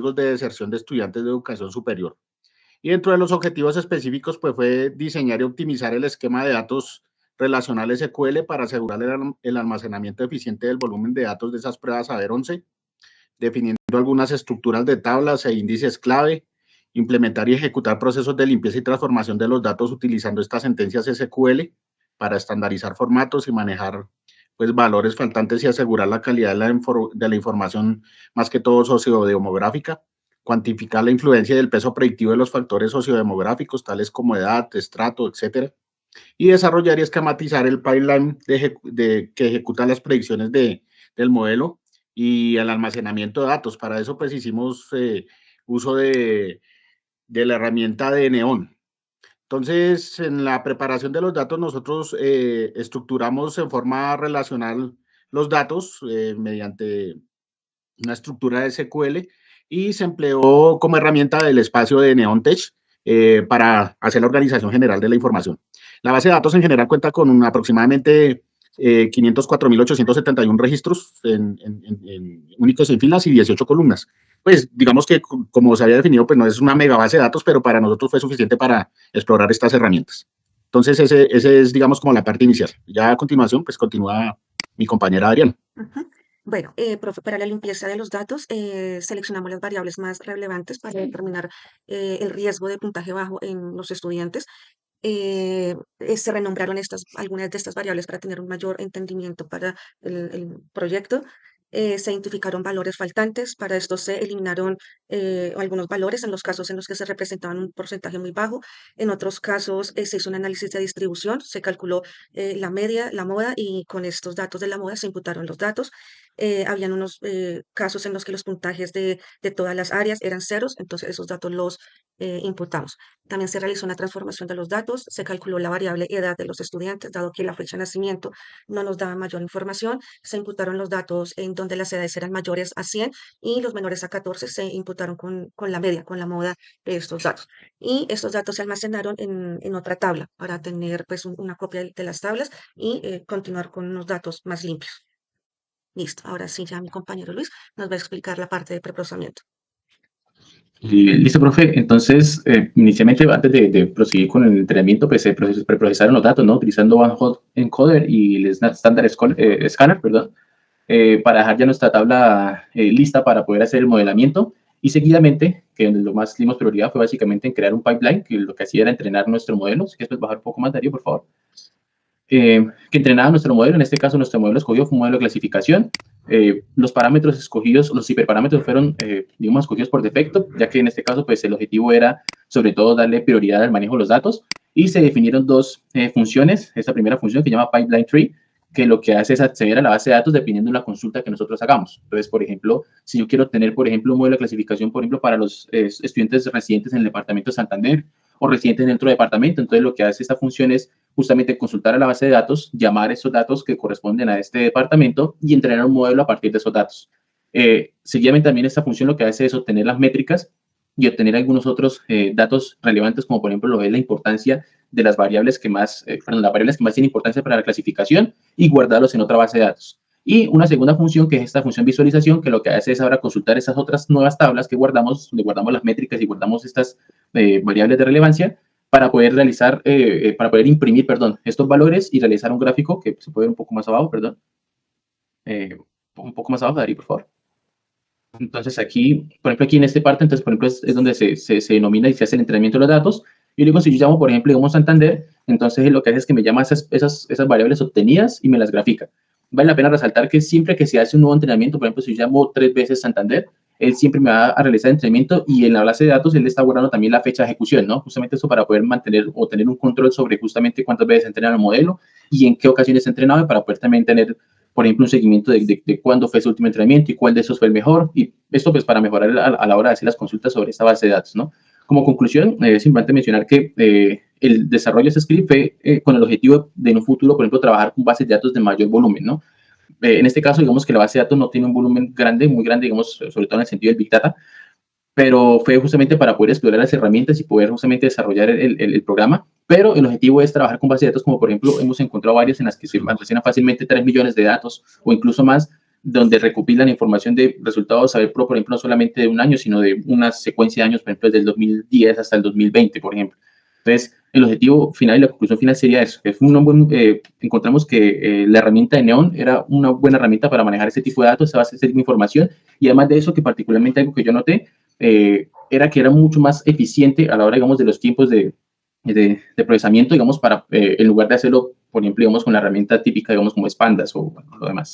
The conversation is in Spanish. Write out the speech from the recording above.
riesgos de deserción de estudiantes de educación superior. Y dentro de los objetivos específicos, pues fue diseñar y optimizar el esquema de datos relacionales SQL para asegurar el almacenamiento eficiente del volumen de datos de esas pruebas Saber 11, definiendo algunas estructuras de tablas e índices clave, implementar y ejecutar procesos de limpieza y transformación de los datos utilizando estas sentencias SQL para estandarizar formatos y manejar pues valores faltantes y asegurar la calidad de la información, más que todo sociodemográfica, cuantificar la influencia y el peso predictivo de los factores sociodemográficos, tales como edad, estrato, etcétera, y desarrollar y esquematizar el pipeline que ejecuta las predicciones del modelo y el almacenamiento de datos. Para eso, pues hicimos uso de la herramienta de Neon. Entonces, en la preparación de los datos, nosotros estructuramos en forma relacional los datos mediante una estructura de SQL y se empleó como herramienta del espacio de NeonTech para hacer la organización general de la información. La base de datos en general cuenta con aproximadamente 504.871 registros únicos en filas y 18 columnas. Pues digamos que, como se había definido, pues no es una mega base de datos, pero para nosotros fue suficiente para explorar estas herramientas. Entonces, ese es, digamos, como la parte inicial. Ya a continuación, pues continúa mi compañera Adriana. Bueno, profe, para la limpieza de los datos, seleccionamos las variables más relevantes para determinar el riesgo de puntaje bajo en los estudiantes. Se renombraron algunas de estas variables para tener un mayor entendimiento para el proyecto. Se identificaron valores faltantes, para esto se eliminaron algunos valores en los casos en los que se representaban un porcentaje muy bajo. En otros casos se hizo un análisis de distribución, se calculó la media, la moda, y con estos datos de la moda se imputaron los datos. Habían unos casos en los que los puntajes de todas las áreas eran ceros, entonces esos datos los imputamos. También se realizó una transformación de los datos, se calculó la variable edad de los estudiantes, dado que la fecha de nacimiento no nos daba mayor información. Se imputaron los datos en donde las edades eran mayores a 100 y los menores a 14 se imputaron con la media, con la moda de estos datos. Y estos datos se almacenaron en otra tabla para tener pues una copia de las tablas y continuar con unos datos más limpios. Listo, ahora sí, ya mi compañero Luis nos va a explicar la parte de preprocesamiento. Listo, profe. Entonces, inicialmente, antes de proseguir con el entrenamiento, pues se preprocesaron los datos, ¿no? Utilizando OneHot Encoder y el Standard Scanner, perdón, para dejar ya nuestra tabla lista para poder hacer el modelamiento. Y seguidamente, que lo más dimos prioridad fue básicamente en crear un pipeline, que lo que hacía era entrenar nuestro modelo. Si quieres bajar un poco más, Darío, por favor. Que entrenaba nuestro modelo. En este caso, nuestro modelo escogido fue un modelo de clasificación. Los parámetros escogidos, los hiperparámetros fueron, digamos, escogidos por defecto, ya que en este caso, pues el objetivo era, sobre todo, darle prioridad al manejo de los datos. Y se definieron dos funciones. Esta primera función que se llama Pipeline Tree, que lo que hace es acceder a la base de datos dependiendo de la consulta que nosotros hagamos. Entonces, por ejemplo, si yo quiero tener, por ejemplo, un modelo de clasificación, por ejemplo, para los estudiantes residentes en el departamento de Santander o residentes en otro departamento, entonces lo que hace esta función es justamente consultar a la base de datos, llamar esos datos que corresponden a este departamento y entrenar un modelo a partir de esos datos. Seguidamente también esta función lo que hace es obtener las métricas y obtener algunos otros datos relevantes, como por ejemplo lo es la importancia de las variables que más, las variables que más tienen importancia para la clasificación y guardarlos en otra base de datos. Y una segunda función, que es esta función visualización, que lo que hace es ahora consultar esas otras nuevas tablas que guardamos, donde guardamos las métricas y guardamos estas variables de relevancia, para poder realizar, para poder imprimir, perdón, estos valores y realizar un gráfico que se puede ver un poco más abajo, perdón. Un poco más abajo, Darío, por favor. Entonces aquí, por ejemplo, aquí en esta parte, entonces, por ejemplo, es donde se denomina y se hace el entrenamiento de los datos. Y luego, si yo llamo, por ejemplo, digamos Santander, entonces lo que hace es que me llama esas variables obtenidas y me las grafica. Vale la pena resaltar que siempre que se hace un nuevo entrenamiento, por ejemplo, si yo llamo 3 veces Santander, él siempre me va a realizar el entrenamiento y en la base de datos él está guardando también la fecha de ejecución, ¿no? Justamente eso para poder mantener o tener un control sobre justamente cuántas veces entrena el modelo y en qué ocasiones ha entrenado, para poder también tener, por ejemplo, un seguimiento de cuándo fue su último entrenamiento y cuál de esos fue el mejor. Y esto pues para mejorar a la hora de hacer las consultas sobre esta base de datos, ¿no? Como conclusión, simplemente mencionar que el desarrollo de este script fue con el objetivo de en un futuro, por ejemplo, trabajar con bases de datos de mayor volumen, ¿no? En este caso, digamos que la base de datos no tiene un volumen grande, muy grande, digamos, sobre todo en el sentido del Big Data, pero fue justamente para poder explorar las herramientas y poder justamente desarrollar el programa. Pero el objetivo es trabajar con bases de datos, como por ejemplo hemos encontrado varias en las que se almacenan fácilmente 3 millones de datos o incluso más, donde recopilan información de resultados Saber Pro, por ejemplo, no solamente de un año, sino de una secuencia de años, por ejemplo, desde el 2010 hasta el 2020, por ejemplo. Entonces, el objetivo final y la conclusión final sería eso. Encontramos que la herramienta de Neon era una buena herramienta para manejar ese tipo de datos, ese tipo de información, y además de eso, que particularmente algo que yo noté, era que era mucho más eficiente a la hora, digamos, de los tiempos de procesamiento, digamos, para, en lugar de hacerlo, por ejemplo, digamos, con la herramienta típica, digamos, como es Pandas o bueno, lo demás.